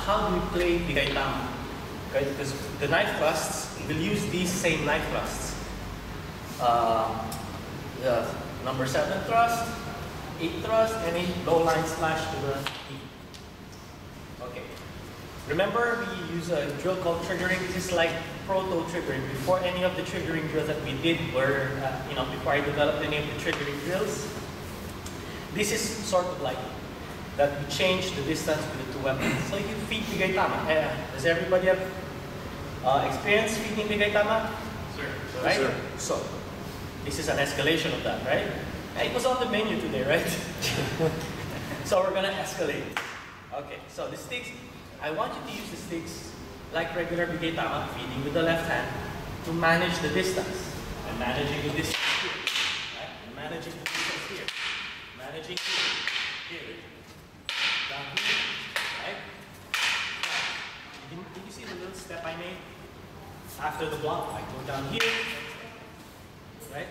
how do we play Bigay Tama? Right? Because the knife thrusts, we'll use these same knife thrusts. The number 7 thrust, 8 thrust, and a low line slash to the knee. Okay. Remember, we use a drill called triggering. This is like proto triggering. Before any of the triggering drills that we did were, before I developed any of the triggering drills, this is sort of like that we change the distance with the two weapons. So you feed Bigay Tama. Does everybody have experience feeding Bigay Tama? Sure. Right? Sure. So, this is an escalation of that, right? It was on the menu today, right? So we're gonna escalate. Okay, so the sticks, I want you to use the sticks like regular Bigay Tama, feeding with the left hand to manage the distance. I'm managing the distance here, right? I'm managing the distance here. Managing here. Down here, right? Did you see the little step I made? After the block, I go down here, right?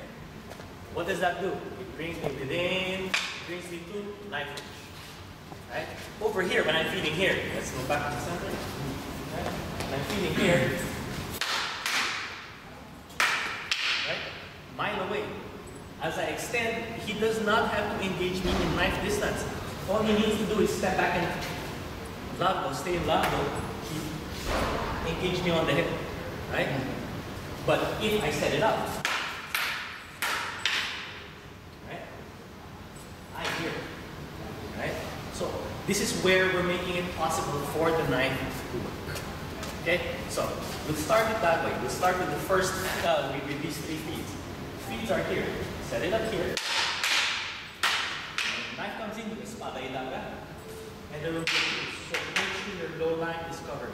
What does that do? It brings me within, it brings me to knife range, right? Over here, when I'm feeding here, let's go back to the center. Right? When I'm feeding here, right? Mile away. As I extend, he does not have to engage me in knife distance. All he needs to do is step back and lado, stay in lado. He engage me on the hip, right? But if I set it up, right? I'm here, right? So this is where we're making it possible for the knife to work. Okay? So we'll start it that way. We'll start with the first, with these 3 feeds. Feeds are here. Set it up here. When the knife comes in, you espada ilaga. And there will be feeds. So make sure your low line is covered.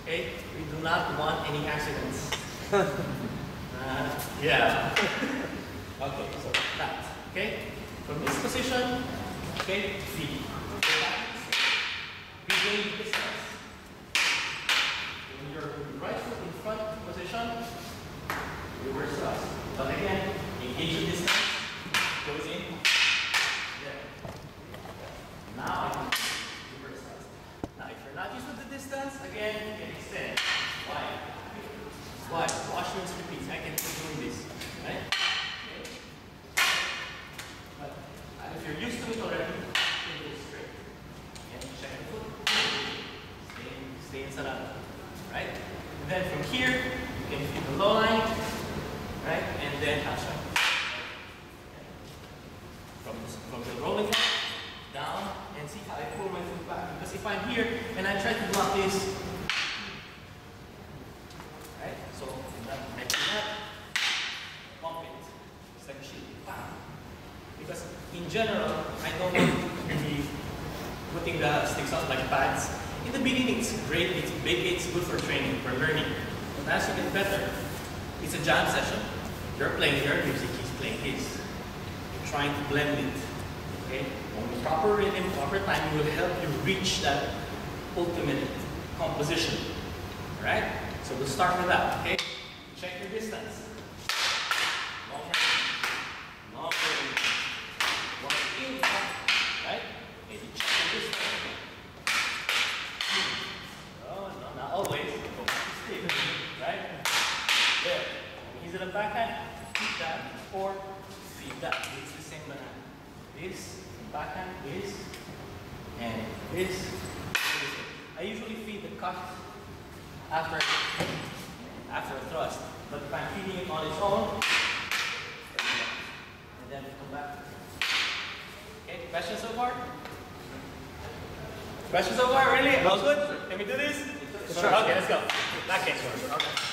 Okay? We do not want any accidents. Yeah. Okay, so that. Okay? From this position, okay, feed. Regain distance. When your right foot in front position, reverse thrust. But again, engage the distance. Goes in. There. Now I can reverse thrust. Now if you're not used to the distance, again, you can extend. Why? Why? Wash, rinse, repeat. I can keep doing this. Right? Okay. But if you're used to it already, you can go straight. Again, check the foot. Stay in sarado. Right? And then from here, you can feel the low line. Right? And then half shot. From the rolling down, and see how I pull my foot back. Because if I'm here and I try to block this, right? So I do that, pump it. It's like a shield. Because in general, I don't want to be putting the sticks out like pads. In the beginning, it's great. It's good for training, for learning. But as you get better, it's a jam session. You're playing your music, he's playing his. You're trying to blend it. Okay? On the proper rhythm, proper timing will help you reach that ultimate composition. Alright? So we'll start with that. Okay? Check your distance. Long range. Long range. One in. Right? And you check your distance. Oh, no, not always. Go back to stick. Right? There. He's in the backhand. Feed that. Or feed that. It's the same banana. This, backhand, this, and this. I usually feed the cut after a thrust, but if I'm feeding it on its own, and then come back. Okay, questions so far? Questions so far? Really? All good? Can we do this? Sure. Okay, let's go. Back in. Okay.